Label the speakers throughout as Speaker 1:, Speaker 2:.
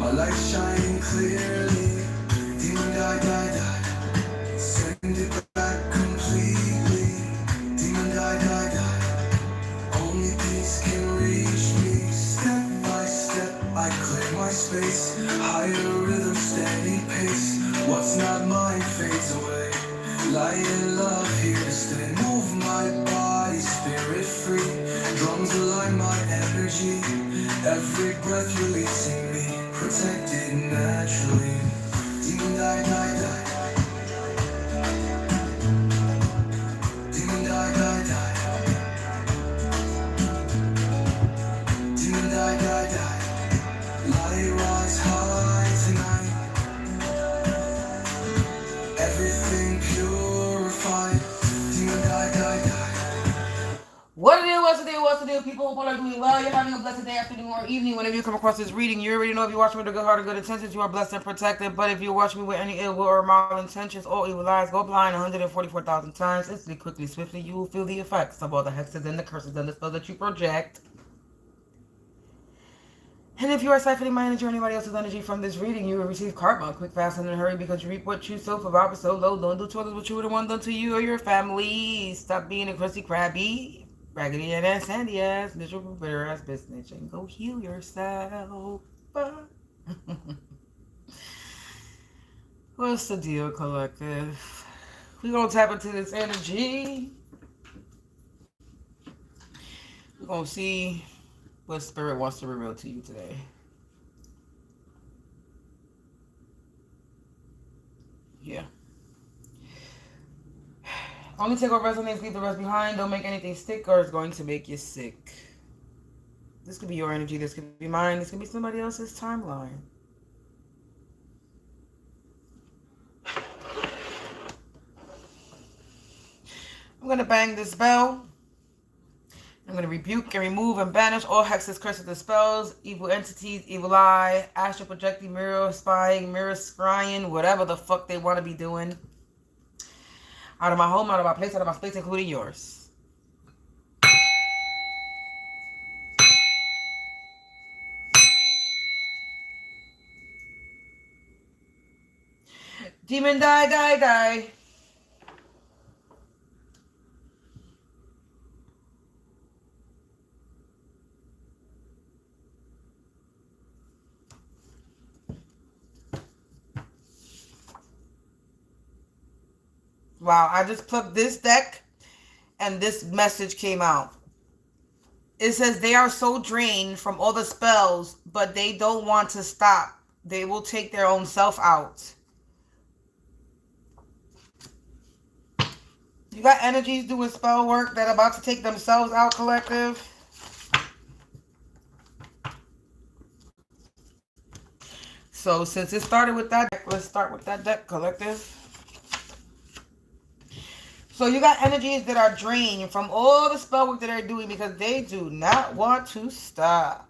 Speaker 1: My light shining clearly. Demon die, die, die. Send it back completely. Demon die, die, die. Only peace can reach me. Step by step, I clear my space. Higher rhythm, steady pace. What's not mine fades away. Light and love here to stay. Move my body, spirit free. Drums align my energy. Every breath releasing me. Protected naturally. Demon die, die, die. Demon die, die, die. Demon die, die, die. Light rise high tonight. Everything purified. Demon die, die, die.
Speaker 2: What it is, what's the deal, people? Hope all are doing well. You're having a blessed day, afternoon, or evening. Whenever you come across this reading, you already know if you watch me with a good heart or good intentions, you are blessed and protected. But if you watch me with any ill will or malintentions or evil eyes, go blind 144,000 times. Instantly, quickly, swiftly, you will feel the effects of all the hexes and the curses and the spells that you project. And if you are siphoning my energy or anybody else's energy from this reading, you will receive karma quick, fast, and in a hurry, because you reap what you sow. For Bob is so low, don't do to others what you would have want done to you or your family. Stop being a crusty, crabby, raggedy ass, sandy ass, miserable, bitter ass business, and go heal yourself. What's the deal, collective? We gonna tap into this energy. We're gonna see what spirit wants to reveal to you today. Yeah. Only take what resonates, leave the rest behind. Don't make anything stick or it's going to make you sick. This could be your energy. This could be mine. This could be somebody else's timeline. I'm going to bang this bell. I'm going to rebuke and remove and banish all hexes, curses, and spells, evil entities, evil eye, astral projecting, mirror spying, mirror scrying, whatever the fuck they want to be doing. Out of my home, out of my place, out of my space, including yours. Demon die, die, die. Wow, I just plugged this deck and this message came out. It says they are so drained from all the spells, but they don't want to stop. They will take their own self out. You got energies doing spell work that are about to take themselves out, collective. So since it started with that deck, let's start with that deck, collective. So you got energies that are drained from all the spell work that they're doing because they do not want to stop.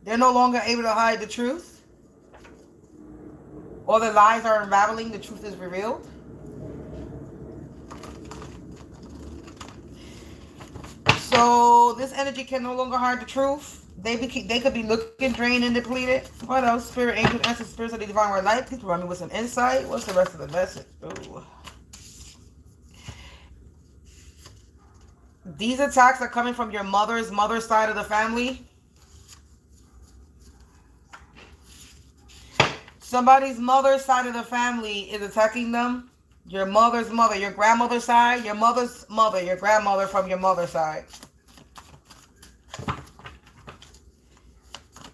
Speaker 2: They're no longer able to hide the truth. All the lies are unraveling. The truth is revealed. So this energy can no longer hide the truth. They could be looking drained and depleted. What else? Spirit, angels, ancestors, spirits of the divine right light. Please provide me with some insight. What's the rest of the message? Ooh. These attacks are coming from your mother's side of the family. Somebody's mother's side of the family is attacking them. Your mother's mother, your grandmother's side, your mother's mother, your grandmother from your mother's side.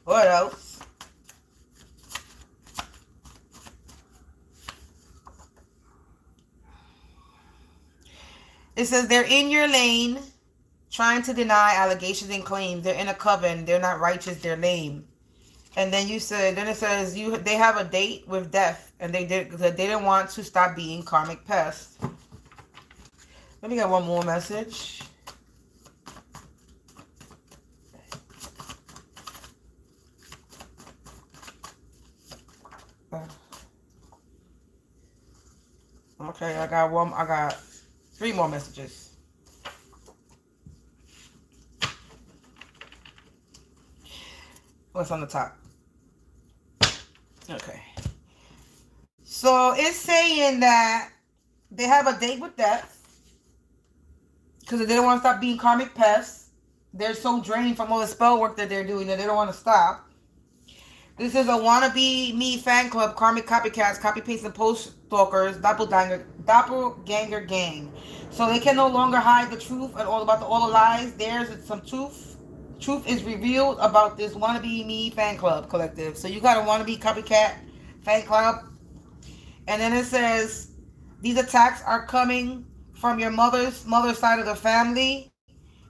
Speaker 2: What else? It says they're in your lane, trying to deny allegations and claims. They're in a coven. They're not righteous. They're lame. And then it says they have a date with death, and they didn't want to stop being karmic pests. Let me get one more message. Okay, I got 3 more messages. What's on the top? Okay. So it's saying that they have a date with death because they don't want to stop being karmic pests. They're so drained from all the spell work that they're doing that they don't want to stop. This is a wannabe me fan club, karmic copycats, copy paste and post stalkers, doppelganger gang. So they can no longer hide the truth and all the lies. There's some truth. Truth is revealed about this wannabe me fan club collective. So you got a wannabe copycat fan club. And then it says, these attacks are coming from your mother's side of the family.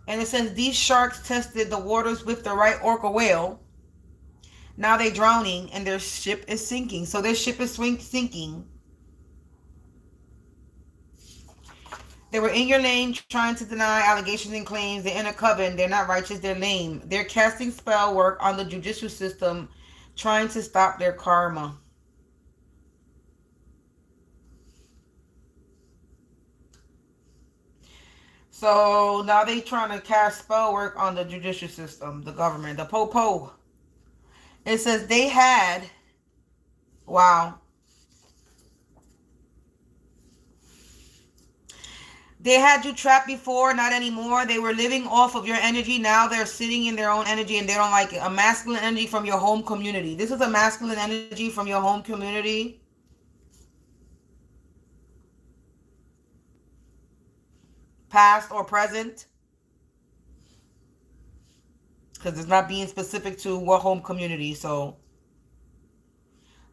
Speaker 2: And it says, these sharks tested the waters with the right orca whale. Now they're drowning and their ship is sinking. So their ship is sinking. They were in your name trying to deny allegations and claims. They're in a coven. They're not righteous. They're lame. They're casting spell work on the judicial system, trying to stop their karma. So now they trying to cast spell work on the judicial system, the government, the po-po. It says they had, wow. They had you trapped before, not anymore. They were living off of your energy. Now they're sitting in their own energy and they don't like it. A masculine energy from your home community. This is a masculine energy from your home community. Past or present. Because it's not being specific to what home community. So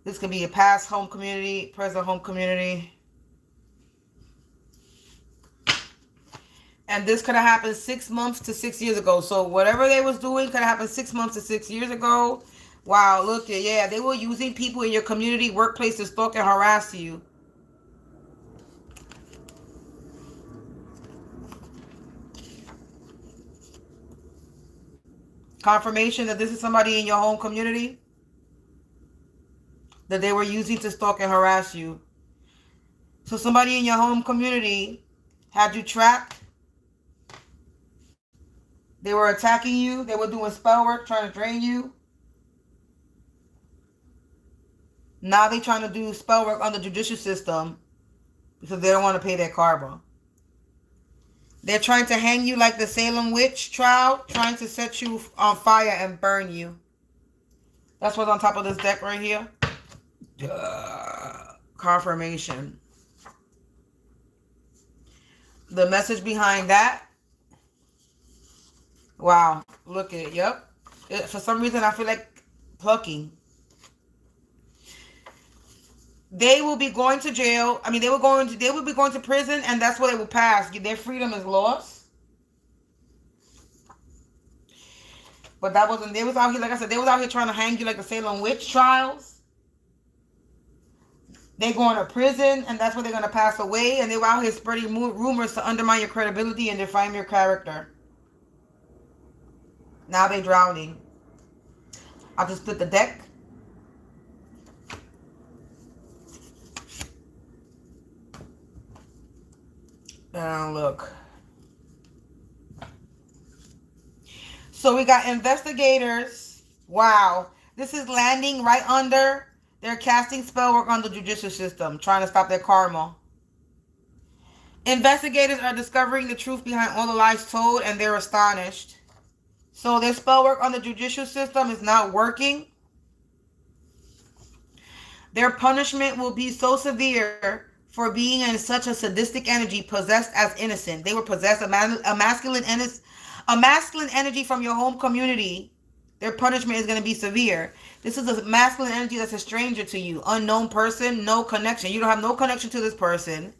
Speaker 2: this could be a past home community, present home community. And this could have happened 6 months to 6 years ago. So whatever they was doing could have happened 6 months to 6 years ago. Wow, look at, yeah, they were using people in your community, workplace to stalk and harass you. Confirmation that this is somebody in your home community that they were using to stalk and harass you. So somebody in your home community had you trapped. They were attacking you. They were doing spell work, trying to drain you. Now they're trying to do spell work on the judicial system because they don't want to pay their karma. They're trying to hang you like the Salem witch trial, trying to set you on fire and burn you. That's what's on top of this deck right here. Confirmation. The message behind that. Wow. Look at it. Yep. For some reason, I feel like plucking. They will be going to jail. I mean, they will be going to prison, and that's where they will pass. Their freedom is lost. But that wasn't. They was out here, like I said, they was out here trying to hang you like the Salem witch trials. They're going to prison, and that's where they're going to pass away. And they were out here spreading rumors to undermine your credibility and define your character. Now they're drowning. I'll just split the deck. And look. So we got investigators. Wow. This is landing right under. They're casting spell work on the judicial system, trying to stop their karma. Investigators are discovering the truth behind all the lies told, and they're astonished. So their spell work on the judicial system is not working. Their punishment will be so severe for being in such a sadistic energy, possessed as innocent. They were possessed, a masculine energy from your home community. Their punishment is going to be severe. This is a masculine energy that's a stranger to you. Unknown person, no connection. You don't have no connection to this person.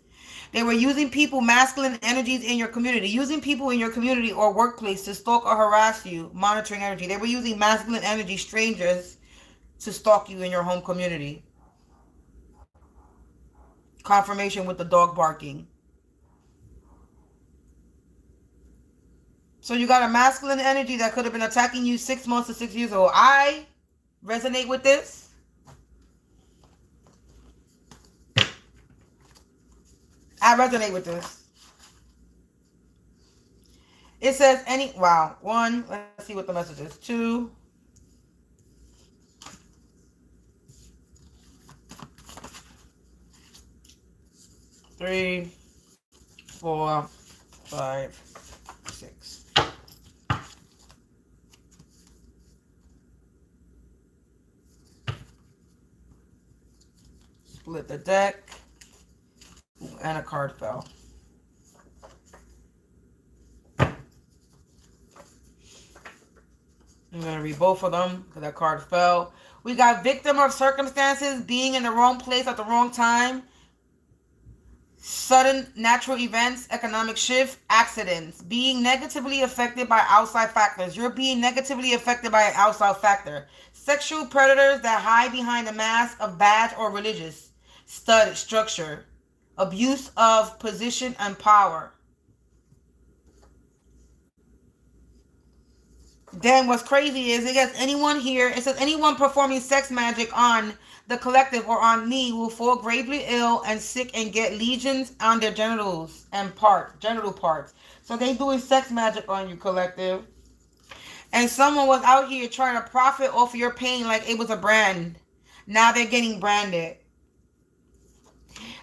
Speaker 2: They were using people, masculine energies in your community. Using people in your community or workplace to stalk or harass you. Monitoring energy. They were using masculine energy, strangers, to stalk you in your home community. Confirmation with the dog barking. So you got a masculine energy that could have been attacking you 6 months to 6 years ago. I resonate with this. I resonate with this. It says wow. 1, let's see what the message is. 2, 3, 4, 5, 6. Split the deck. And a card fell. I'm going to read both of them because that card fell. We got victim of circumstances, being in the wrong place at the wrong time. Sudden natural events, economic shift, accidents. Being negatively affected by outside factors. You're being negatively affected by an outside factor. Sexual predators that hide behind the mask of badge or religious stud structure. Abuse of position and power. Then what's crazy is it says anyone here, it says anyone performing sex magic on the collective or on me will fall gravely ill and sick and get lesions on their genitals and genital parts. So they doing sex magic on you, collective. And someone was out here trying to profit off of your pain like it was a brand. Now they're getting branded.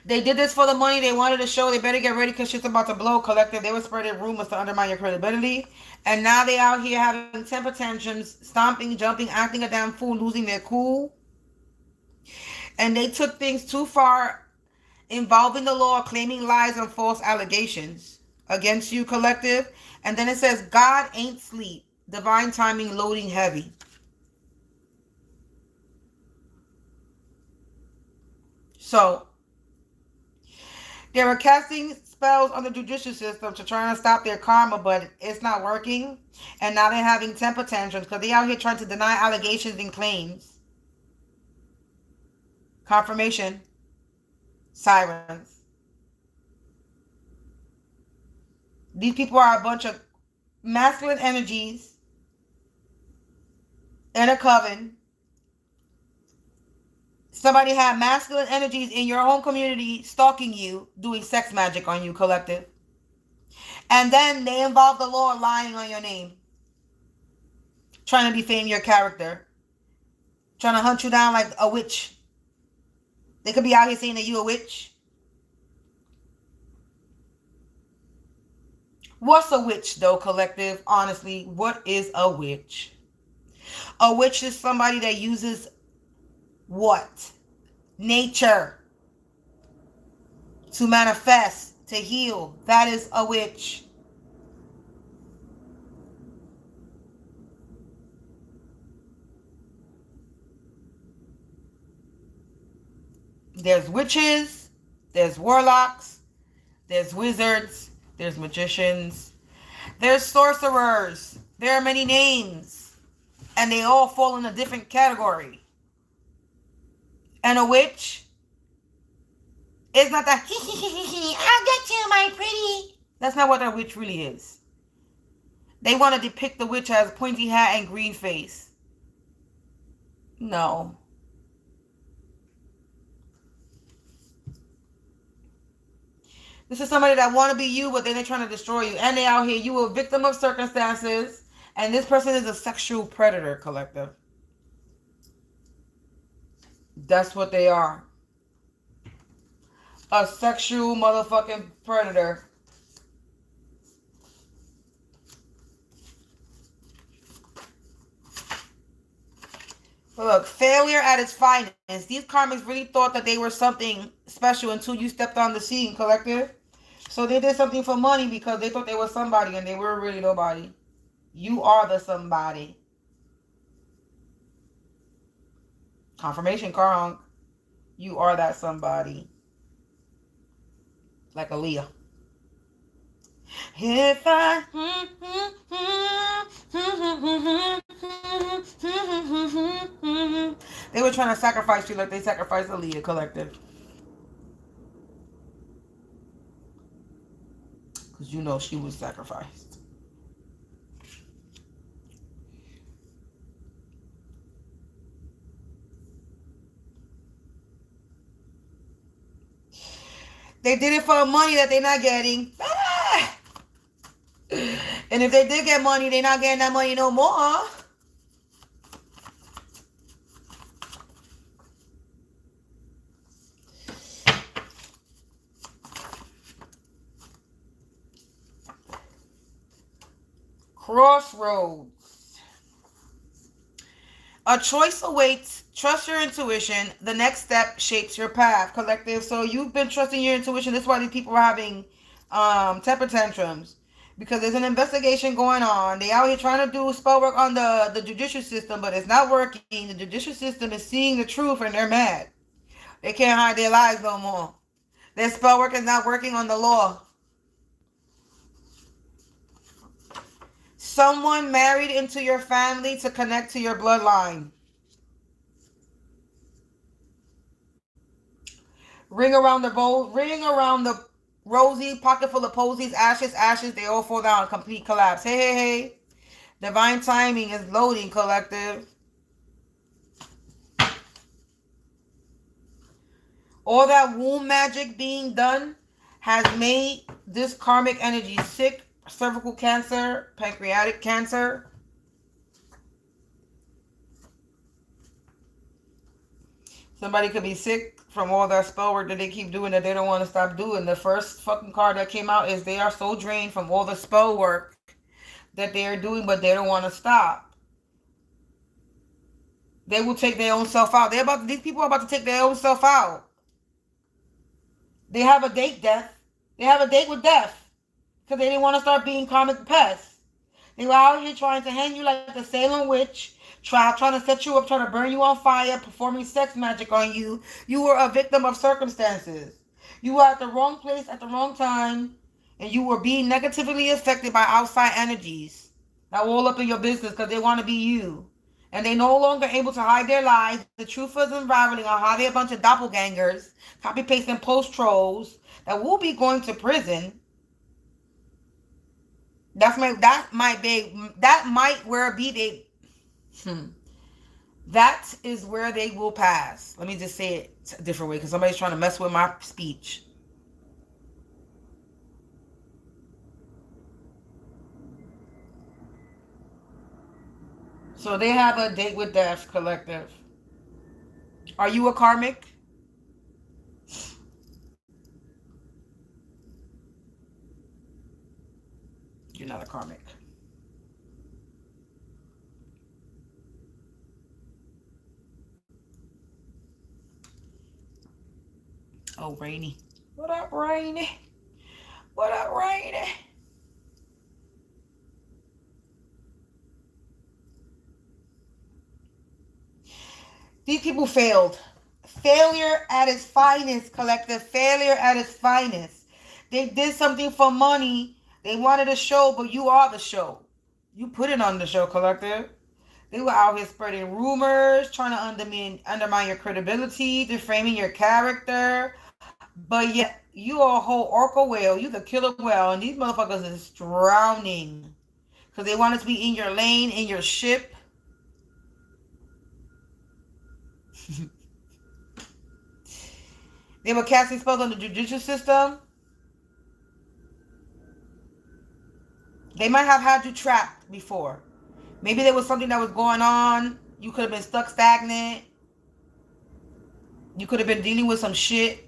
Speaker 2: They did this for the money. They wanted to show. They better get ready because shit's about to blow, collective. They were spreading rumors to undermine your credibility. And now they out here having temper tantrums, stomping, jumping, acting a damn fool, losing their cool. And they took things too far, involving the law, claiming lies and false allegations against you, collective. And then it says, God ain't sleep. Divine timing loading heavy. So they were casting spells on the judicial system to try and stop their karma, but it's not working. And now they're having temper tantrums because they out here trying to deny allegations and claims. Confirmation. Sirens. These people are a bunch of masculine energies in a coven. Somebody had masculine energies in your home community stalking you, doing sex magic on you, collective. And then they involve the law lying on your name. Trying to defame your character. Trying to hunt you down like a witch. They could be out here saying that you a witch. What's a witch though, collective? Honestly, what is a witch? A witch is somebody that uses what? Nature to manifest, to heal. That is a witch. There's witches, there's warlocks, there's wizards, there's magicians, there's sorcerers. There are many names, and they all fall in a different category. And a witch is not that, I'll get you, my pretty. That's not what a witch really is. They want to depict the witch as pointy hat and green face. No. This is somebody that want to be you, but then they're trying to destroy you. And they out here, you were a victim of circumstances. And this person is a sexual predator, collective. That's what they are. A sexual motherfucking predator. But look, failure at its finest. These karmics really thought that they were something special until you stepped on the scene, collective. So they did something for money because they thought they were somebody and they were really nobody. You are the somebody. Confirmation, Karmic. You are that somebody. Like Aaliyah. If I... They were trying to sacrifice you like they sacrificed Aaliyah, collective. Because you know she was sacrificed. They did it for money that they're not getting. Ah! And if they did get money, they're not getting that money no more. Crossroads. A choice awaits. Trust your intuition. The next step shapes your path, collective. So you've been trusting your intuition. That's why these people are having temper tantrums. Because there's an investigation going on. They out here trying to do spell work on the judicial system, but it's not working. The judicial system is seeing the truth and they're mad. They can't hide their lies no more. Their spell work is not working on the law. Someone married into your family to connect to your bloodline. Ring around the rosy, pocket full of posies, ashes, ashes, they all fall down, complete collapse. Hey, hey, hey. Divine timing is loading, collective. All that womb magic being done has made this karmic energy sick. Cervical cancer, pancreatic cancer. Somebody could be sick from all that spell work that they keep doing that they don't want to stop doing. The first fucking card that came out is they are so drained from all the spell work that they are doing, but they don't want to stop. They will take their own self out. These people are about to take their own self out. They have a date death. They have a date with death. Because they didn't want to start being karmic pests. They were out here trying to hang you like the Salem witch, trying to set you up, trying to burn you on fire, performing sex magic on you. You were a victim of circumstances. You were at the wrong place at the wrong time, and you were being negatively affected by outside energies that were all up in your business because they want to be you. And they no longer able to hide their lies. The truth is unraveling on how they're a bunch of doppelgangers, copy paste and post trolls that will be going to prison. That is where they will pass. Let me just say it a different way because somebody's trying to mess with my speech. So they have a date with death, collective. Are you a karmic? You're not a karmic. Oh, Rainy. What up, Rainy? What up, Rainy? These people failed. Failure at its finest, collective. Failure at its finest. They did something for money. They wanted a show, but you are the show. You put it on the show, collective. They were out here spreading rumors, trying to undermine your credibility, defaming your character. But yet, you are a whole orca whale. You the killer whale. And these motherfuckers is drowning. Because they wanted to be in your lane, in your ship. They were casting spells on the judicial system. They might have had you trapped before. Maybe there was something that was going on. You could have been stuck stagnant. You could have been dealing with some shit.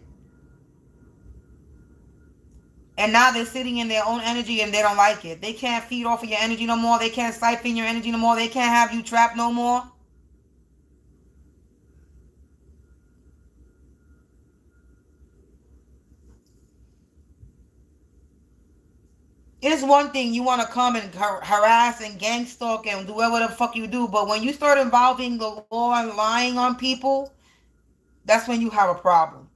Speaker 2: And now they're sitting in their own energy and they don't like it. They can't feed off of your energy no more. They can't siphon your energy no more. They can't have you trapped no more. It's one thing you want to come and harass and gang stalk and do whatever the fuck you do, but when you start involving the law and lying on people, that's when you have a problem.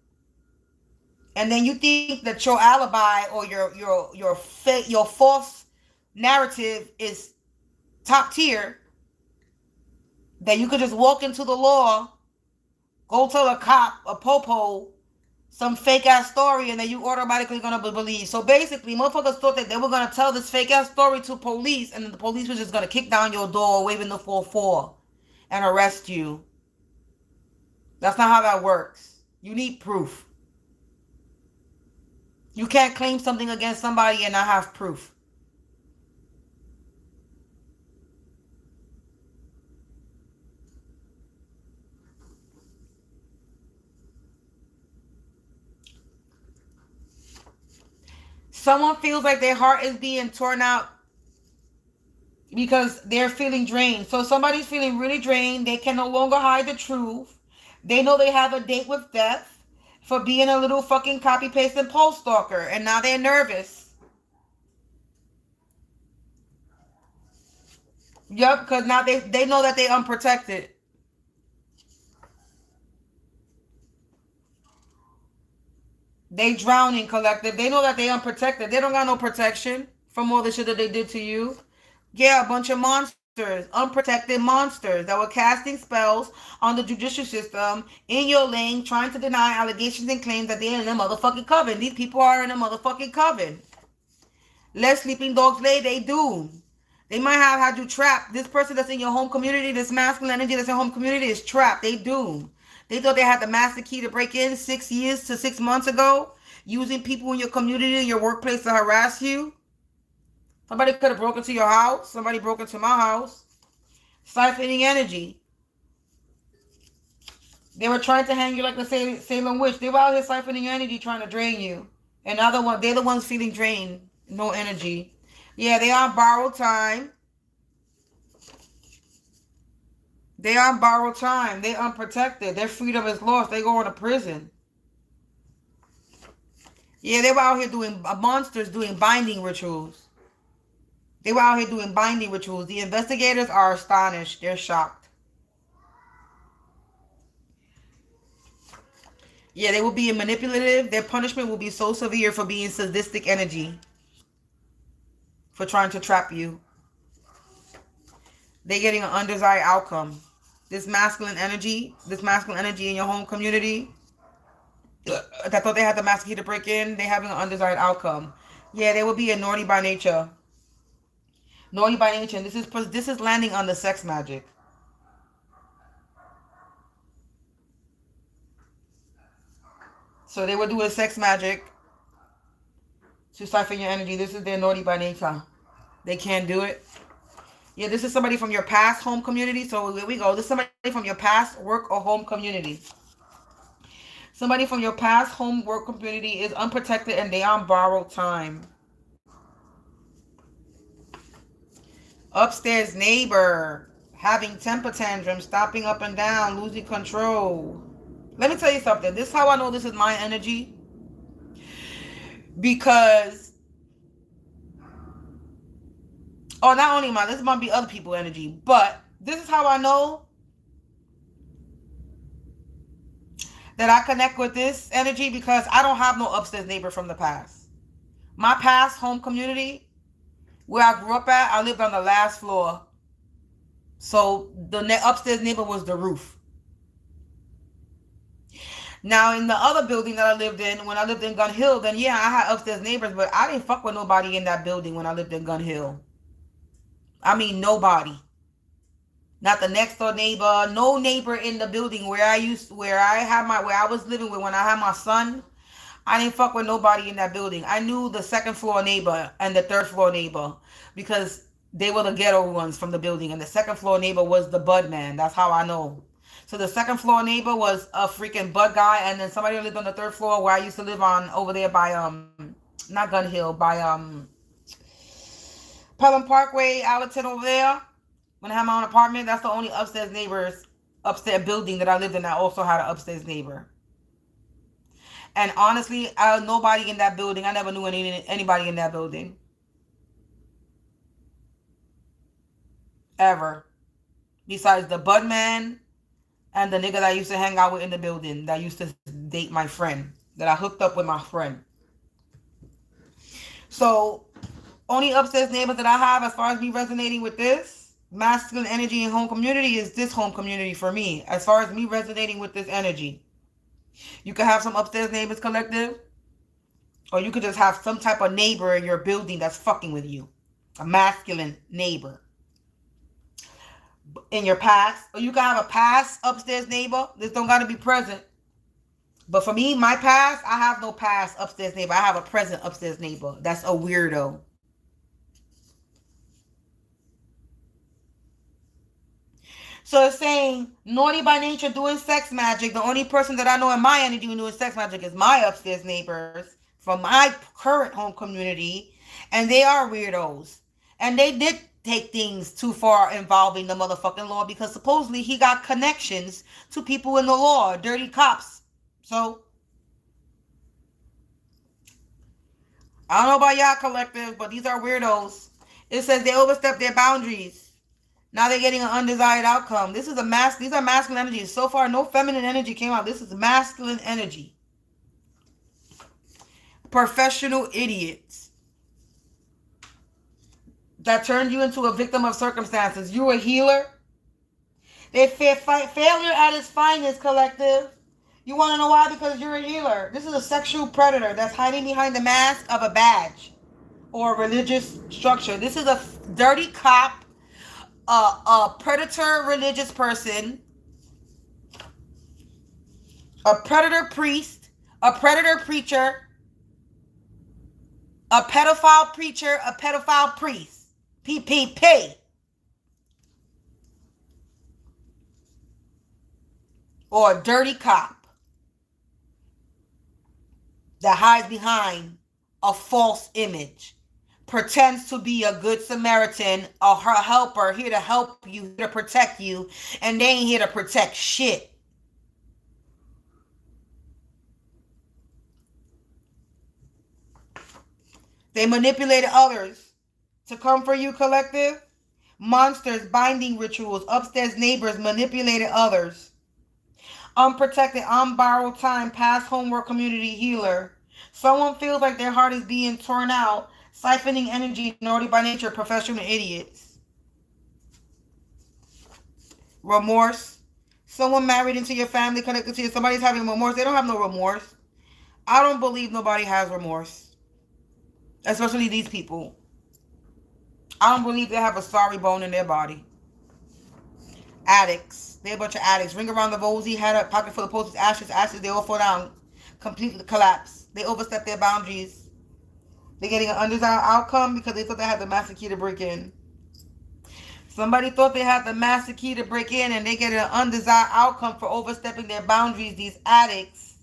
Speaker 2: And then you think that your alibi or your false narrative is top tier, that you could just walk into the law, go tell a cop, a popo, some fake ass story, and then you automatically gonna believe. So basically, motherfuckers thought that they were gonna tell this fake ass story to police, and then the police was just gonna kick down your door, waving the 4-4, and arrest you. That's not how that works. You need proof. You can't claim something against somebody and not have proof. Someone feels like their heart is being torn out because they're feeling drained. So somebody's feeling really drained. They can no longer hide the truth. They know they have a date with death for being a little fucking copy paste and post stalker, and now they're nervous. Yup, because now they know that they're unprotected. They drowning, collective. They know that they unprotected. They don't got no protection from all the shit that they did to you. Yeah, a bunch of monsters, unprotected monsters that were casting spells on the judicial system in your lane, trying to deny allegations and claims that they're in a motherfucking coven. These people are in a motherfucking coven. Let sleeping dogs lay, they do. They might have had you trapped. This person that's in your home community, this masculine energy that's in home community is trapped. They do. They thought they had the master key to break in 6 years to 6 months ago, using people in your community and your workplace to harass you. Somebody could have broken into your house. Somebody broke into my house. Siphoning energy. They were trying to hang you like the Salem witch. They were out here siphoning your energy, trying to drain you. And they're the ones feeling drained. No energy. Yeah, they are on borrowed time. They are on borrowed time. They're unprotected. Their freedom is lost. They go into prison. Yeah, they were out here doing monsters doing binding rituals. They were out here doing binding rituals. The investigators are astonished. They're shocked. Yeah, they will be manipulative. Their punishment will be so severe for being sadistic energy. For trying to trap you. They're getting an undesired outcome. This masculine energy in your home community, that thought they had the master key to break in, they're having an undesired outcome. Yeah, they will be a naughty by nature. Naughty by nature. And this is landing on the sex magic. So they will do a sex magic to siphon your energy. This is their naughty by nature. They can't do it. Yeah, this is somebody from your past home community. So here we go. This is somebody from your past work or home community. Somebody from your past home work community is unprotected and they on borrowed time. Upstairs neighbor having temper tantrums, stopping up and down, losing control. Let me tell you something. This is how I know this is my energy. Because, oh, not only mine, this might be other people's energy. But this is how I know that I connect with this energy, because I don't have no upstairs neighbor from the past. My past home community, where I grew up at, I lived on the last floor. So the upstairs neighbor was the roof. Now, in the other building that I lived in, when I lived in Gun Hill, then yeah, I had upstairs neighbors, but I didn't fuck with nobody in that building when I lived in Gun Hill. I mean, nobody. Not the next door neighbor, no neighbor in the building where I was living with when I had my son. I didn't fuck with nobody in that building. I knew the second floor neighbor and the third floor neighbor because they were the ghetto ones from the building. And the second floor neighbor was the bud man. That's how I know. So the second floor neighbor was a freaking bud guy. And then somebody who lived on the third floor where I used to live on over there by, not Gun Hill, by, Pelham Parkway, Allerton over there. When I had my own apartment, that's the only upstairs building that I lived in that also had an upstairs neighbor. And honestly, nobody in that building, I never knew anybody in that building. Ever. Besides the bud man and the nigga that I used to hang out with in the building, that used to date my friend, that I hooked up with my friend. So, only upstairs neighbors that I have as far as me resonating with this masculine energy in home community is this home community for me. As far as me resonating with this energy. You could have some upstairs neighbors, collective. Or you could just have some type of neighbor in your building that's fucking with you. A masculine neighbor. In your past. Or you could have a past upstairs neighbor. This don't gotta be present. But for me, my past, I have no past upstairs neighbor. I have a present upstairs neighbor. That's a weirdo. So it's saying, naughty by nature doing sex magic. The only person that I know in my energy doing sex magic is my upstairs neighbors from my current home community. And they are weirdos. And they did take things too far involving the motherfucking law, because supposedly he got connections to people in the law, dirty cops. So I don't know about y'all collective, but these are weirdos. It says they overstep their boundaries. Now they're getting an undesired outcome. These are masculine energies. So far, no feminine energy came out. This is masculine energy. Professional idiots that turned you into a victim of circumstances. You a healer. They failure at its finest, collective. You want to know why? Because you're a healer. This is a sexual predator that's hiding behind the mask of a badge or a religious structure. This is a dirty cop, a predator religious person, a predator priest, a predator preacher, a pedophile preacher, a pedophile priest. PPP. Or a dirty cop that hides behind a false image, pretends to be a good Samaritan, a helper, here to help you, here to protect you, and they ain't here to protect shit. They manipulated others to come for you, collective. Monsters, binding rituals, upstairs neighbors manipulated others. Unprotected, on borrowed time, past homework, community healer. Someone feels like their heart is being torn out, siphoning energy, naughty by nature, professional idiots. Remorse. Someone married into your family, connected to you. Somebody's having remorse. They don't have no remorse. I don't believe nobody has remorse. Especially these people. I don't believe they have a sorry bone in their body. Addicts. They're a bunch of addicts. Ring around the rosy, had a pocket full of posters, ashes, they all fall down. Completely collapse. They overstep their boundaries. They're getting an undesired outcome because they thought they had the master key to break in. Somebody thought they had the master key to break in, and they get an undesired outcome for overstepping their boundaries. These addicts,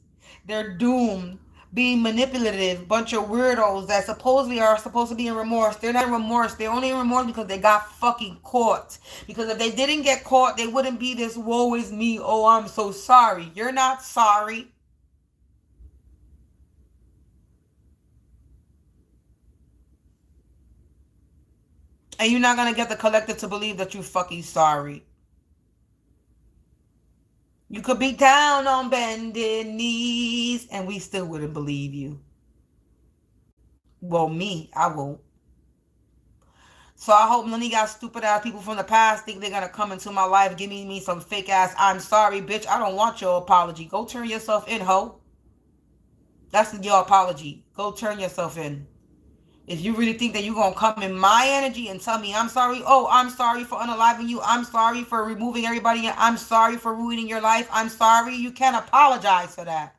Speaker 2: they're doomed. Being manipulative, bunch of weirdos that supposedly are supposed to be in remorse. They're not in remorse. They're only in remorse because they got fucking caught. Because if they didn't get caught, they wouldn't be this woe is me. Oh, I'm so sorry. You're not sorry. And you're not going to get the collective to believe that you're fucking sorry. You could be down on bended knees and we still wouldn't believe you. Well, me, I won't. So I hope none of y'all stupid ass people from the past think they're going to come into my life giving me some fake ass, I'm sorry, bitch. I don't want your apology. Go turn yourself in, ho. That's your apology. Go turn yourself in. If you really think that you're going to come in my energy and tell me I'm sorry, oh, I'm sorry for unaliving you. I'm sorry for removing everybody. I'm sorry for ruining your life. I'm sorry. You can't apologize for that.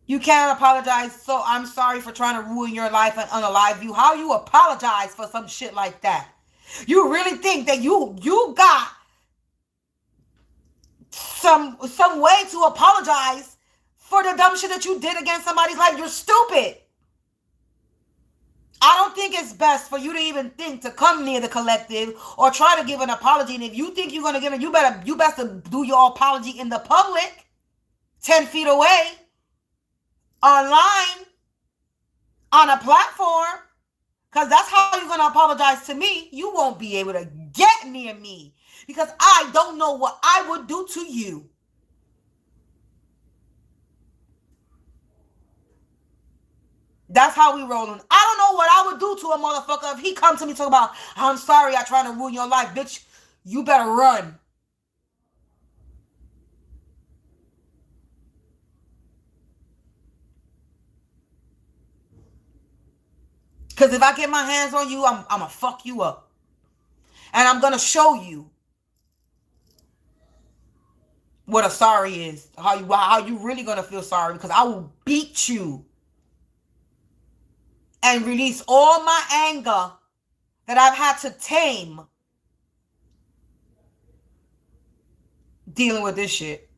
Speaker 2: You can't apologize. So I'm sorry for trying to ruin your life and unalive you. How you apologize for some shit like that? You really think that you got some way to apologize for the dumb shit that you did against somebody's life? You're stupid. I don't think it's best for you to even think to come near the collective or try to give an apology. And if you think you're gonna give it, you best to do your apology in the public, 10 feet away, online, on a platform, because that's how you're gonna apologize to me. You won't be able to get near me because I don't know what I would do to you. That's how we rolling. I don't know what I would do to a motherfucker if he come to me talking about, I'm sorry, I trying to ruin your life. Bitch, you better run. Because if I get my hands on you, I'm going to fuck you up. And I'm going to show you what a sorry is. How you really going to feel sorry. Because I will beat you. And release all my anger that I've had to tame dealing with this shit.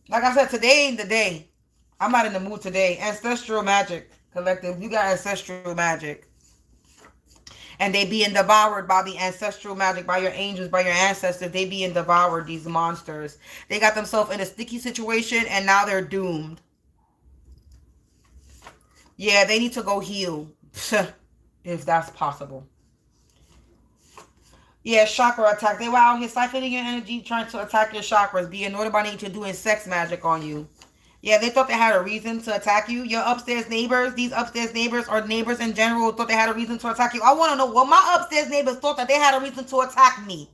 Speaker 2: Like I said, today ain't the day. I'm not in the mood today. Ancestral magic collective. You got ancestral magic. And they being devoured by the ancestral magic, by your angels, by your ancestors. They being devoured, these monsters. They got themselves in a sticky situation and now they're doomed. Yeah, they need to go heal. If that's possible. Yeah, chakra attack. They were out here siphoning your energy, trying to attack your chakras, being annoyed by nature, doing sex magic on you. Yeah, they thought they had a reason to attack you. Your upstairs neighbors, these upstairs neighbors or neighbors in general thought they had a reason to attack you. I want to know what my upstairs neighbors thought that they had a reason to attack me.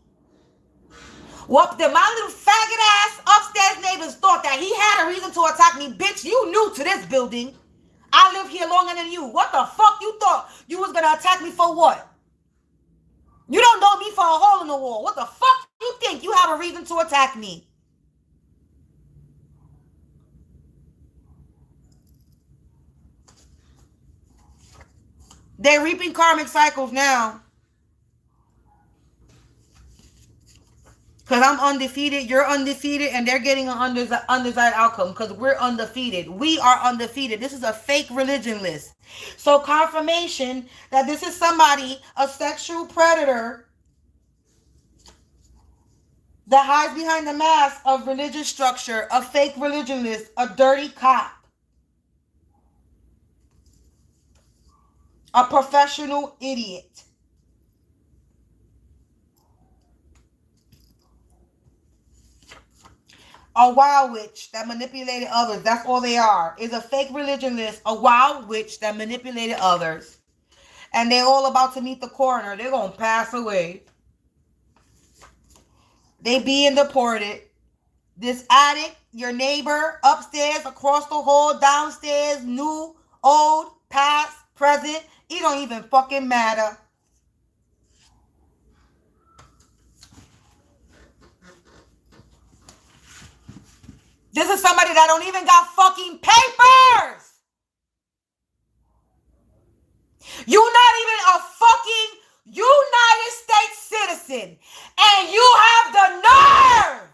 Speaker 2: What did my little faggot ass upstairs neighbors thought that he had a reason to attack me? Bitch, you new to this building. I live here longer than you. What the fuck you thought you was gonna attack me for what? You don't know me for a hole in the wall. What the fuck you think you have a reason to attack me? They're reaping karmic cycles now. Because I'm undefeated, you're undefeated, and they're getting an undesired outcome because we're undefeated. We are undefeated. This is a fake religion list. So confirmation that this is somebody, a sexual predator, that hides behind the mask of religious structure, a fake religion list, a dirty cop, a professional idiot. A wild witch that manipulated others. That's all they are. Is a fake religionist, a wild witch that manipulated others. And they're all about to meet the coroner. They're going to pass away. They being deported. This addict, your neighbor, upstairs, across the hall, downstairs, new, old, past, present. It don't even fucking matter. This is somebody that don't even got fucking papers. You're not even a fucking United States citizen. And you have the nerve.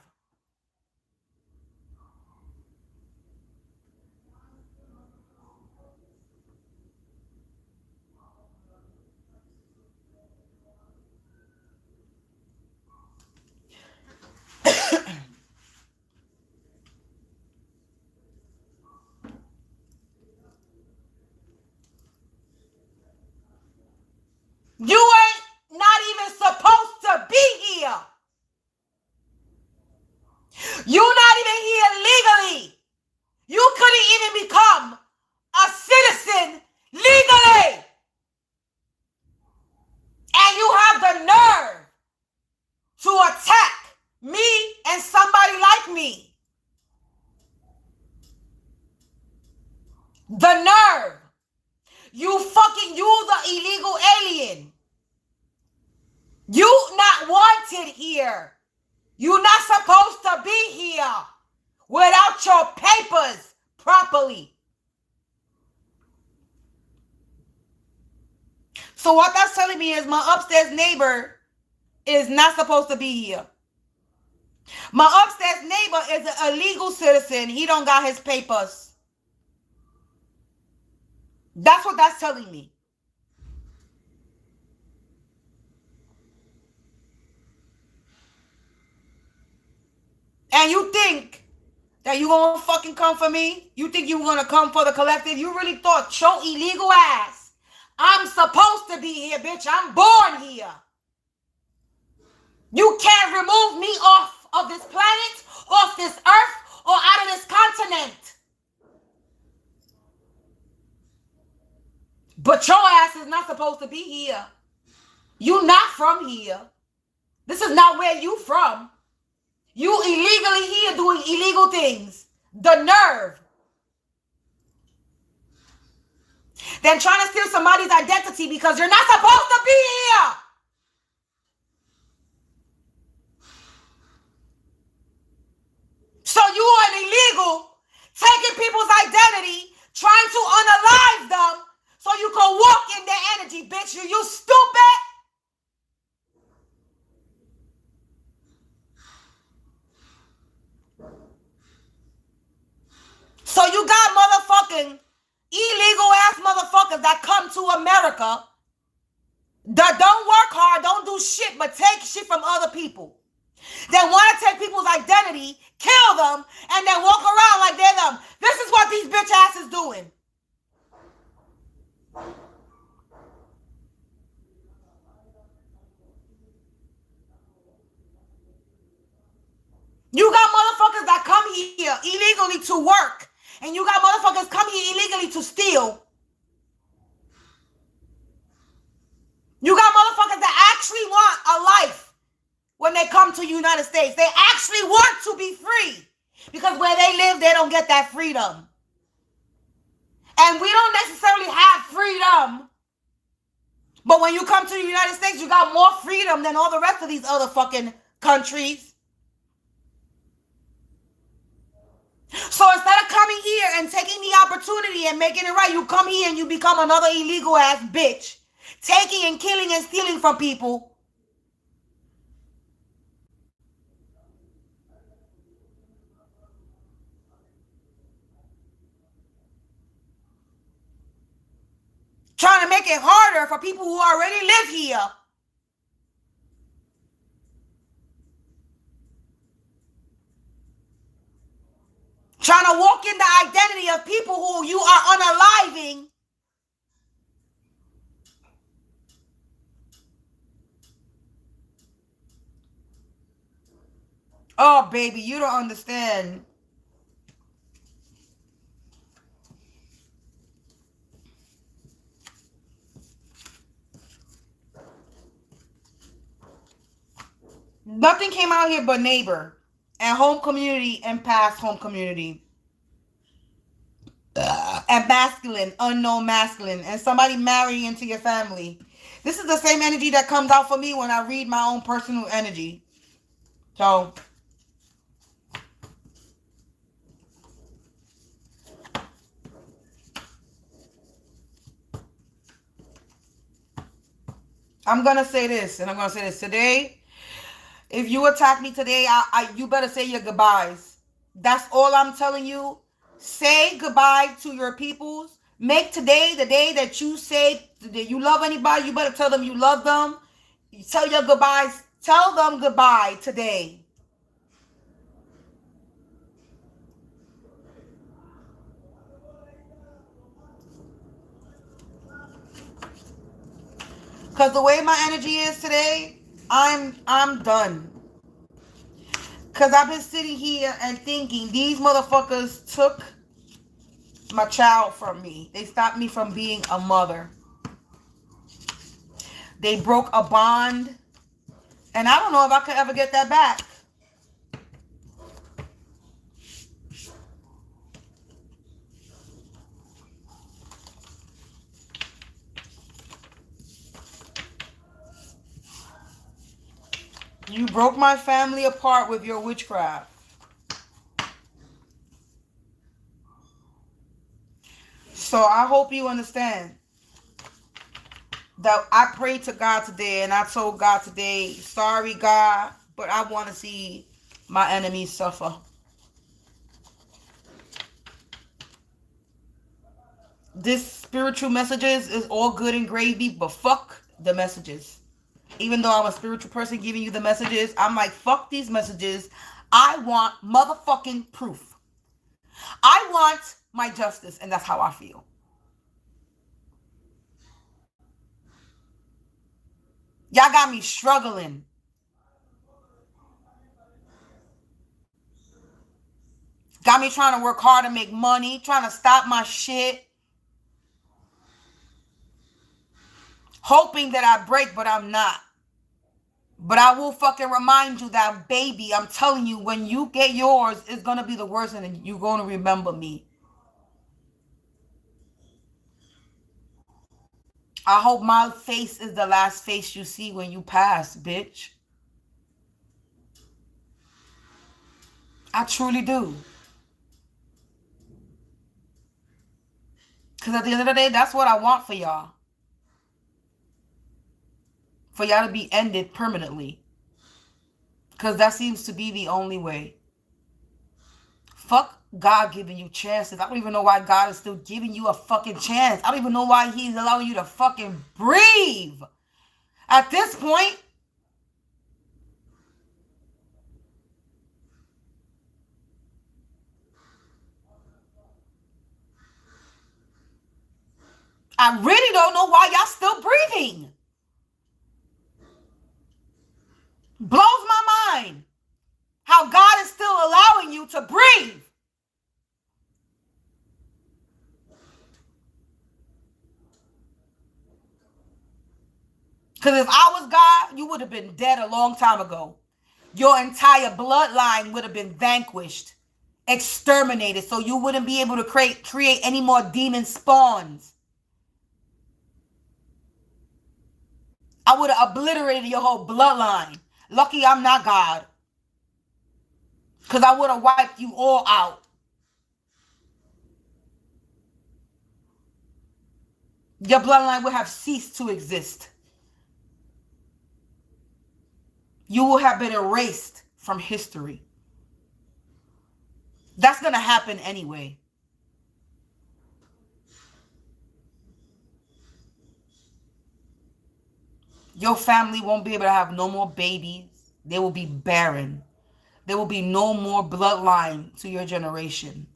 Speaker 2: You ain't not even supposed to be here. You're not even here legally. You couldn't even become a citizen legally. And you have the nerve to attack me and somebody like me. The nerve. You the illegal alien. You not wanted here. You're not supposed to be here without your papers properly. So what that's telling me is my upstairs neighbor is not supposed to be here. My upstairs neighbor is an illegal citizen. He don't got his papers. That's what that's telling me. And you think that you gonna fucking come for me? You think you gonna come for the collective? You really thought your illegal ass, I'm supposed to be here, bitch. I'm born here. You can't remove me off of this planet, off this earth, or out of this continent. But your ass is not supposed to be here. You not from here. This is not where you from. You illegally here doing illegal things. The nerve. Then trying to steal somebody's identity because you're not supposed to be here. So you are an illegal, taking people's identity, trying to unalive them so you can walk in their energy, bitch. You stupid. So you got motherfucking illegal ass motherfuckers that come to America that don't work hard, don't do shit, but take shit from other people. They want to take people's identity, kill them, and then walk around like they're them. This is what these bitch asses doing. You got motherfuckers that come here illegally to work, and you got motherfuckers come here illegally to steal. You got motherfuckers that actually want a life when they come to the United States. They actually want to be free, because where they live, they don't get that freedom. And we don't necessarily have freedom, but when you come to the United States, you got more freedom than all the rest of these other fucking countries. So instead of coming here and taking the opportunity and making it right, you come here and you become another illegal ass bitch, taking and killing and stealing from people. Trying to make it harder for people who already live here. Trying to walk in the identity of people who you are unaliving. Oh, baby, you don't understand. Nothing came out here but neighbor and home community and past home community. And masculine, unknown masculine, and somebody marrying into your family. This is the same energy that comes out for me when I read my own personal energy. So, I'm going to say this, and I'm going to say this today. If you attack me today, you better say your goodbyes. That's all I'm telling you. Say goodbye to your peoples. Make today the day that you say that you love anybody. You better tell them you love them. You tell your goodbyes. Tell them goodbye today. Because the way my energy is today, I'm done. Because I've been sitting here and thinking, these motherfuckers took my child from me. They stopped me from being a mother. They broke a bond. And I don't know if I could ever get that back. You broke my family apart with your witchcraft. So I hope you understand that I prayed to God today and I told God today, sorry God, but I want to see my enemies suffer. This spiritual messages is all good and gravy, but fuck the messages. Even though I'm a spiritual person giving you the messages, I'm like, fuck these messages. I want motherfucking proof. I want my justice, and that's how I feel. Y'all got me struggling. Got me trying to work hard to make money, trying to stop my shit. Hoping that I break, but I'm not. But I will fucking remind you that, baby, I'm telling you, when you get yours, it's going to be the worst and you're going to remember me. I hope my face is the last face you see when you pass, bitch. I truly do. Because at the end of the day, that's what I want for y'all. For y'all to be ended permanently. Because that seems to be the only way. Fuck God giving you chances. I don't even know why God is still giving you a fucking chance. I don't even know why he's allowing you to fucking breathe. At this point, I really don't know why y'all still breathing. Blows my mind how God is still allowing you to breathe. Because if I was God, you would have been dead a long time ago. Your entire bloodline would have been vanquished, exterminated, so you wouldn't be able to create any more demon spawns. I would have obliterated your whole bloodline. Lucky I'm not God. Because I would have wiped you all out. Your bloodline would have ceased to exist. You will have been erased from history. That's going to happen anyway. Your family won't be able to have no more babies. They will be barren. There will be no more bloodline to your generation.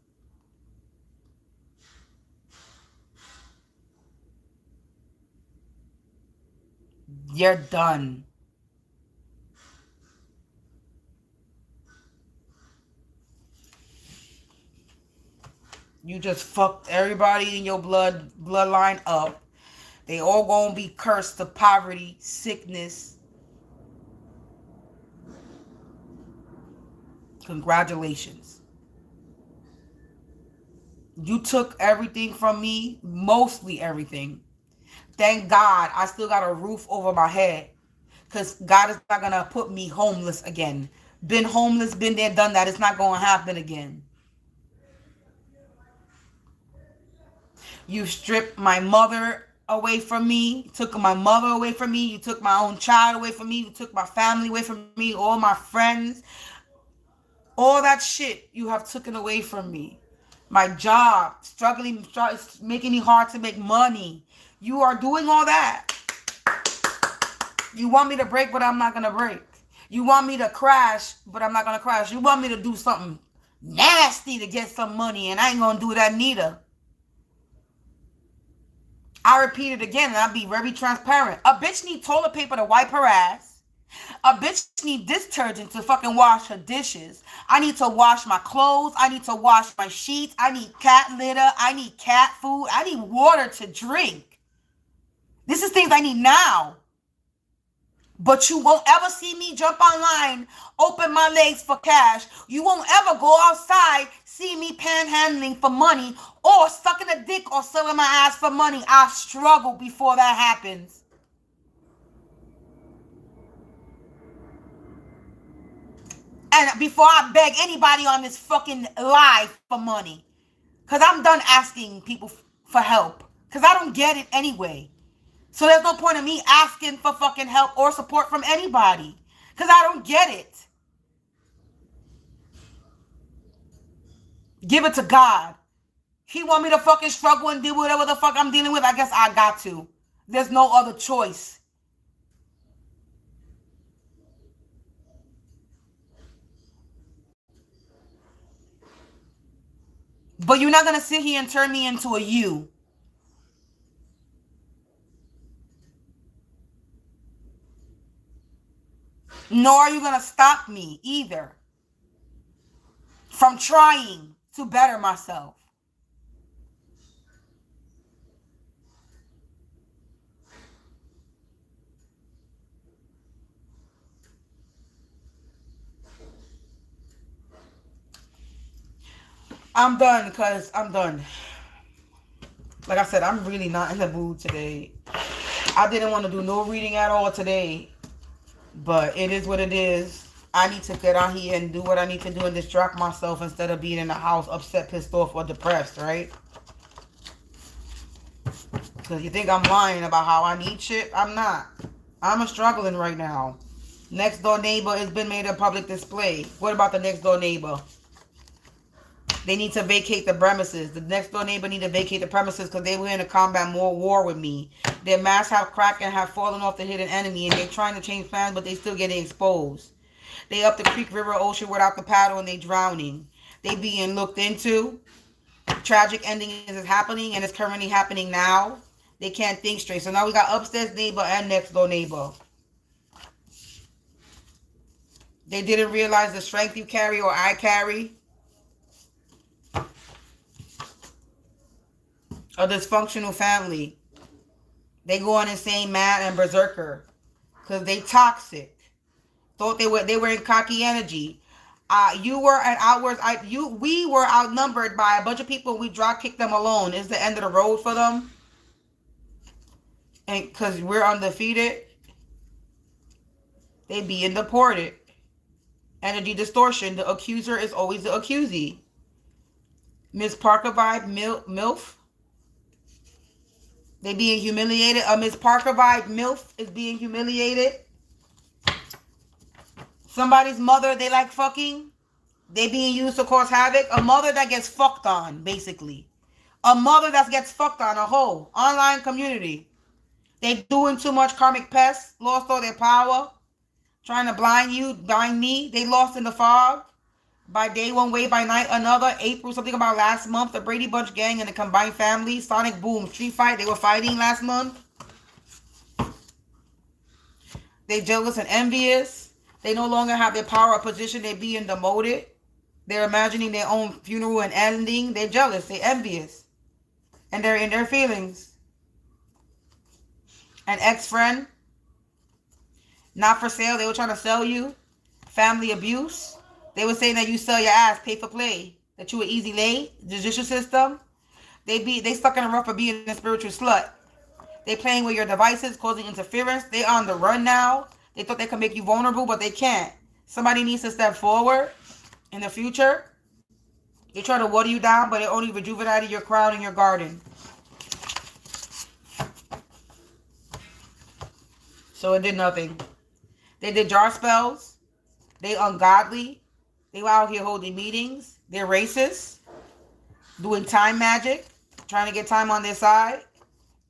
Speaker 2: You're done. You just fucked everybody in your bloodline up. They all gonna be cursed to poverty, sickness. Congratulations. You took everything from me, mostly everything. Thank God I still got a roof over my head. Because God is not gonna put me homeless again. Been homeless, been there, done that. It's not gonna happen again. You stripped my mother away from me, took my mother away from me, you took my own child away from me, you took my family away from me, all my friends, all that shit you have taken away from me. My job, struggling, making it hard to make money. You are doing all that. You want me to break, but I'm not going to break. You want me to crash, but I'm not going to crash. You want me to do something nasty to get some money, and I ain't going to do that neither. I repeat it again, and I'll be very transparent. A bitch need toilet paper to wipe her ass. A bitch need detergent to fucking wash her dishes. I need to wash my clothes. I need to wash my sheets. I need cat litter. I need cat food. I need water to drink. This is things I need now. But you won't ever see me jump online, open my legs for cash. You won't ever go outside, see me panhandling for money or sucking a dick or selling my ass for money. I struggle before that happens. And before I beg anybody on this fucking live for money. Because I'm done asking people for help. Because I don't get it anyway. So there's no point in me asking for fucking help or support from anybody. Because I don't get it. Give it to God. He want me to fucking struggle and deal with whatever the fuck I'm dealing with. I guess I got to. There's no other choice. But you're not going to sit here and turn me into a you. Nor are you going to stop me either from trying to better myself. I'm done because I'm done. Like I said, I'm really not in the mood today. I didn't want to do no reading at all today. But it is what it is. I need to get out here and do what I need to do and distract myself instead of being in the house upset, pissed off, or depressed, right? Because you think I'm lying about how I need shit? I'm not. I'm struggling right now. Next door neighbor has been made a public display. What about the next door neighbor? They need to vacate the premises. The next door neighbor need to vacate the premises because they were in a combat more war with me. Their masks have cracked and have fallen off the hidden enemy, and they're trying to change plans, but they still getting exposed. They up the creek, river, ocean without the paddle, and they drowning. They being looked into. Tragic ending is happening, and it's currently happening now. They can't think straight. So now we got upstairs neighbor and next door neighbor. They didn't realize the strength you carry or I carry. A dysfunctional family. They going insane, mad, and berserker. Because they toxic. Thought they were in cocky energy. You were at outwards. We were outnumbered by a bunch of people. We drop kicked them alone. It's the end of the road for them. And because we're undefeated, they being deported. Energy distortion. The accuser is always the accusee. Miss Parker vibe, MILF. They being humiliated. A Miss Parker vibe, MILF, is being humiliated. Somebody's mother they like fucking. They being used to cause havoc. A mother that gets fucked on, basically. A mother that gets fucked on, a whole online community. They doing too much karmic pests. Lost all their power. Trying to blind you, blind me. They lost in the fog. By day one way, by night another. April, something about last month. The Brady Bunch gang and the combined family. Sonic Boom, Street Fight. They were fighting last month. They jealous and envious. They no longer have their power or position. They're being demoted. They're imagining their own funeral and ending. They're jealous. They're envious. And they're in their feelings. An ex-friend. Not for sale. They were trying to sell you. Family abuse. They were saying that you sell your ass, pay for play. That you were easy lay. Judicial system. They stuck in a rough for being a spiritual slut. They playing with your devices, causing interference. They on the run now. They thought they could make you vulnerable, but they can't. Somebody needs to step forward in the future. They try to water you down, but it only rejuvenated your crown and your garden. So it did nothing. They did jar spells. They ungodly. They were out here holding meetings. They're racist. Doing time magic. Trying to get time on their side.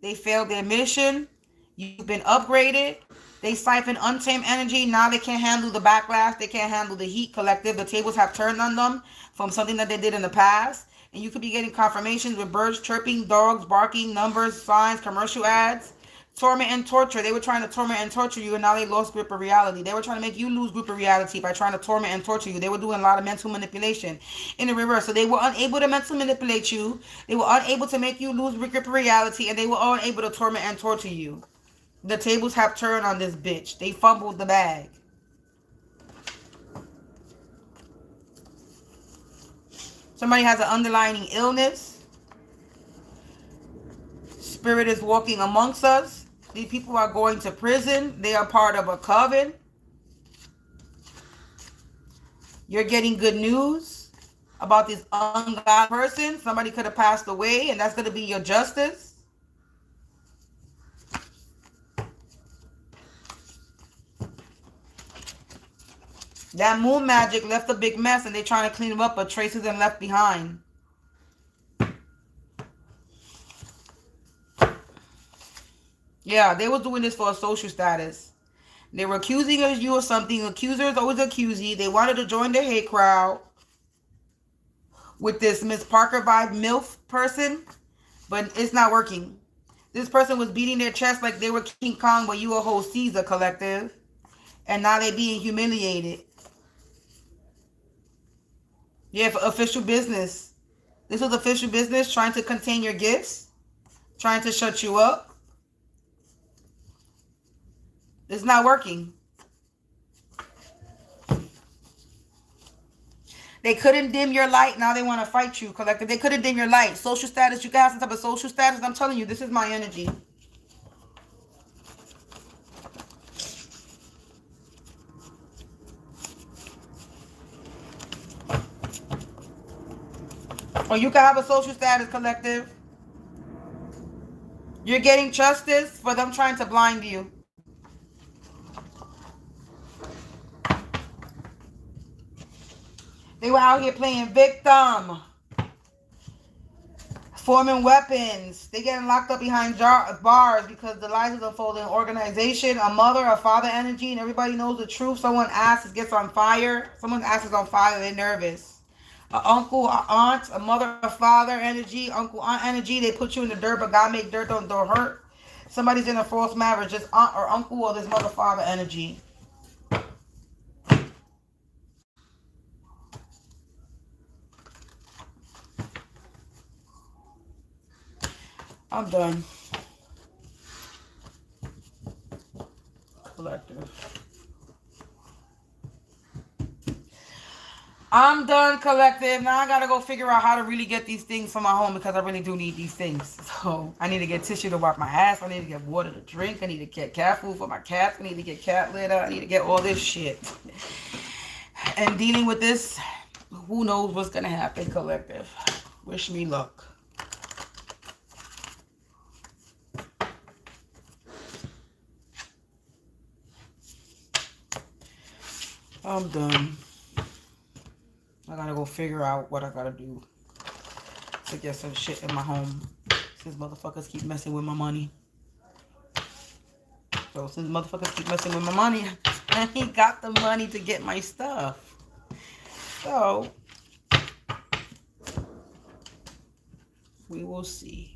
Speaker 2: They failed their mission. You've been upgraded. They siphon untamed energy. Now they can't handle the backlash. They can't handle the heat collective. The tables have turned on them from something that they did in the past. And you could be getting confirmations with birds chirping, dogs barking, numbers, signs, commercial ads. Torment and torture. They were trying to torment and torture you, and now they lost grip of reality. They were trying to make you lose grip of reality by trying to torment and torture you. They were doing a lot of mental manipulation in the reverse. So they were unable to mentally manipulate you. They were unable to make you lose grip of reality, and they were unable to torment and torture you. The tables have turned on this bitch. They fumbled the bag. Somebody has an underlying illness. Spirit is walking amongst us. These people are going to prison. They are part of a coven. You're getting good news about this ungodly person. Somebody could have passed away, and that's going to be your justice. That moon magic left a big mess, and they're trying to clean them up, but traces and left behind. Yeah, they were doing this for a social status. They were accusing you of something. Accusers always accuse you. They wanted to join the hate crowd with this Miss Parker vibe MILF person, but it's not working. This person was beating their chest like they were King Kong, but you a whole Caesar collective. And now they're being humiliated. Yeah, for official business. This was official business, trying to contain your gifts, trying to shut you up. It's not working. They couldn't dim your light. Now they want to fight you, collective. They couldn't dim your light. Social status. You can have some type of social status. I'm telling you, this is my energy. Or you can have a social status, collective. You're getting justice for them trying to blind you. They were out here playing victim. Forming weapons. They getting locked up behind bars because the lies is unfolding. Organization, a mother, a father energy, and everybody knows the truth. Someone's ass gets on fire. Someone's ass is on fire. They're nervous. A uncle, a aunt, a mother, a father energy, uncle, aunt energy. They put you in the dirt, but God make dirt don't hurt. Somebody's in a false marriage. Just aunt or uncle or this mother, father energy. I'm done. Collective. I'm done, collective. Now I gotta go figure out how to really get these things for my home because I really do need these things. So I need to get tissue to wipe my ass. I need to get water to drink. I need to get cat food for my cats. I need to get cat litter. I need to get all this shit. And dealing with this, who knows what's gonna happen, collective. Wish me luck. I'm done. I gotta go figure out what I gotta do to get some shit in my home. Since motherfuckers keep messing with my money. So since motherfuckers keep messing with my money, I ain't got the money to get my stuff. So we will see.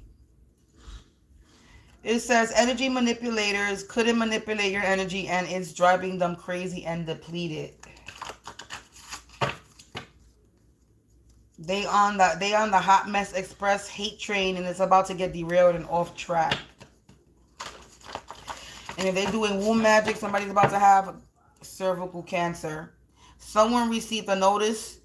Speaker 2: It says energy manipulators couldn't manipulate your energy and it's driving them crazy and depleted. They on the hot mess express hate train and it's about to get derailed and off track. And if they're doing womb magic, somebody's about to have cervical cancer. Someone received a notice,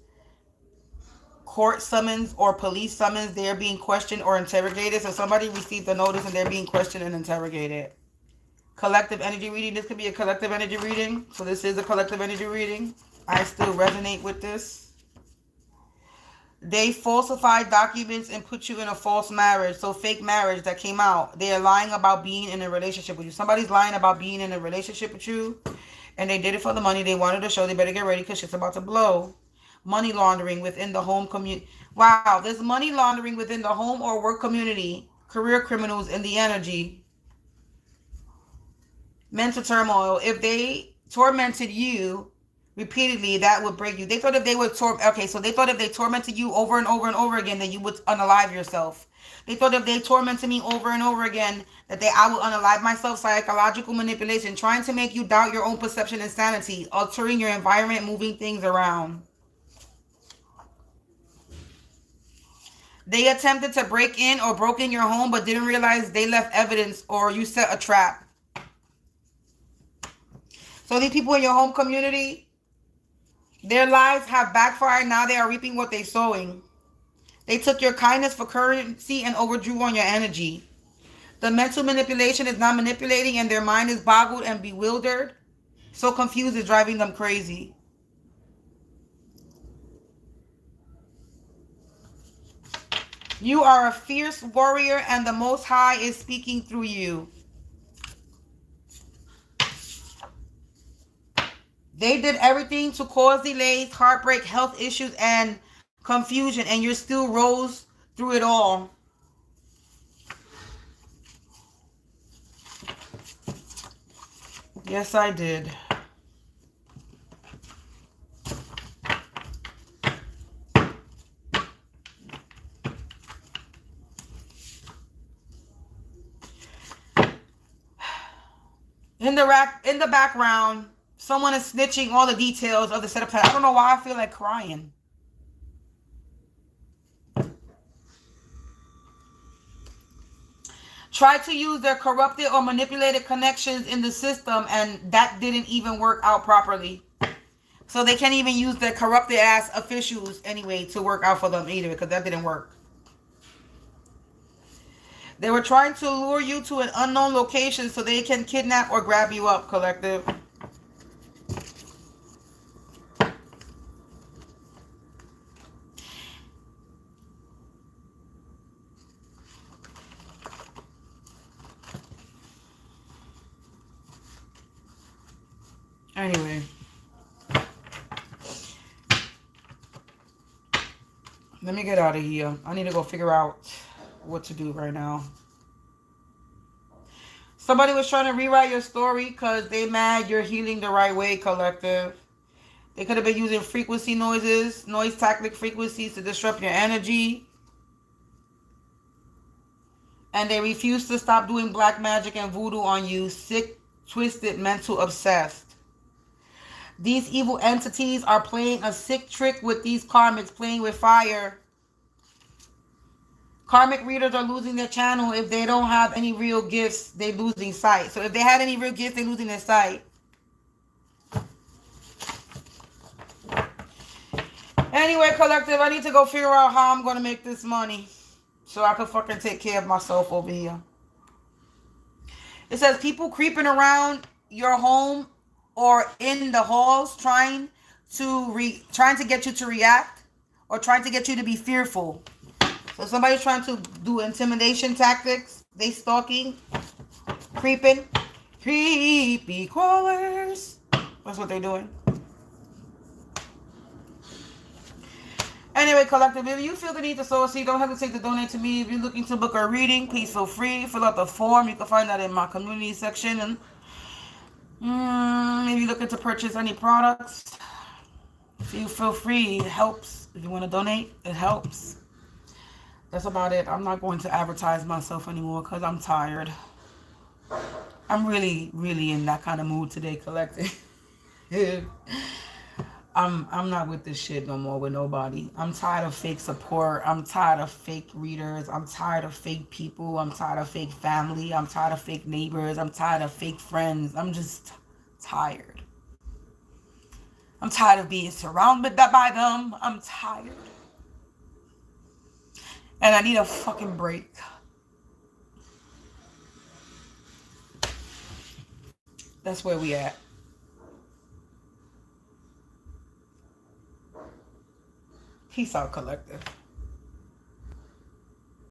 Speaker 2: court summons or police summons. They're being questioned or interrogated. So somebody received a notice and they're being questioned and interrogated. Collective energy reading. This could be a collective energy reading. So this is a collective energy reading. I still resonate with this. They falsified documents and put you in a false marriage. So fake marriage that came out. They are lying about being in a relationship with you. Somebody's lying about being in a relationship with you. And they did it for the money. They wanted to show they better get ready because shit's about to blow. Money laundering within the home community. Wow, there's money laundering within the home or work community. Career criminals in the energy. Mental turmoil. If they tormented you repeatedly, that would break you. They thought if they would they thought if they tormented you over and over and over again, that you would unalive yourself. They thought if they tormented me over and over again, that I would unalive myself. Psychological manipulation, trying to make you doubt your own perception and sanity, altering your environment, moving things around. They attempted to break in or broke in your home, but didn't realize they left evidence or you set a trap. So these people in your home community, their lives have backfired. Now they are reaping what they're sowing. They took your kindness for currency and overdrew on your energy. The mental manipulation is not manipulating and their mind is boggled and bewildered. So confused is driving them crazy. You are a fierce warrior and the Most High is speaking through you. They did everything to cause delays, heartbreak, health issues, and confusion, and you still rose through it all. Yes, I did. In the background, someone is snitching all the details of the setup plan. I don't know why I feel like crying. Tried to use their corrupted or manipulated connections in the system, and that didn't even work out properly. So they can't even use their corrupted ass officials anyway to work out for them either, because that didn't work. They were trying to lure you to an unknown location so they can kidnap or grab you up, collective. Anyway. Let me get out of here. I need to go figure out what to do right now. Somebody was trying to rewrite your story because they mad you're healing the right way, collective. They could have been using frequency noises, noise tactic frequencies to disrupt your energy. And they refuse to stop doing black magic and voodoo on you, sick, twisted, mental, obsessed. These evil entities are playing a sick trick with these karmics, playing with fire. Karmic readers are losing their channel. If they don't have any real gifts, they're losing sight. So if they had any real gifts, they're losing their sight. Anyway, collective, I need to go figure out how I'm going to make this money so I can fucking take care of myself over here. It says people creeping around your home or in the halls trying to get you to react or trying to get you to be fearful. So somebody's trying to do intimidation tactics. They stalking, creeping, creepy crawlers. That's what they're doing. Anyway, collective, if you feel the need to sow a seed, don't hesitate to donate to me. If you're looking to book a reading, please feel free. Fill out the form. You can find that in my community section. And if you're looking to purchase any products, feel free. It helps. If you want to donate, it helps. That's about it. I'm not going to advertise myself anymore because I'm tired. I'm really, really in that kind of mood today, collective. I'm not with this shit no more with nobody. I'm tired of fake support. I'm tired of fake readers. I'm tired of fake people. I'm tired of fake family. I'm tired of fake neighbors. I'm tired of fake friends. I'm just tired. I'm tired of being surrounded by them. I'm tired. And I need a fucking break. That's where we at. Peace out, collective.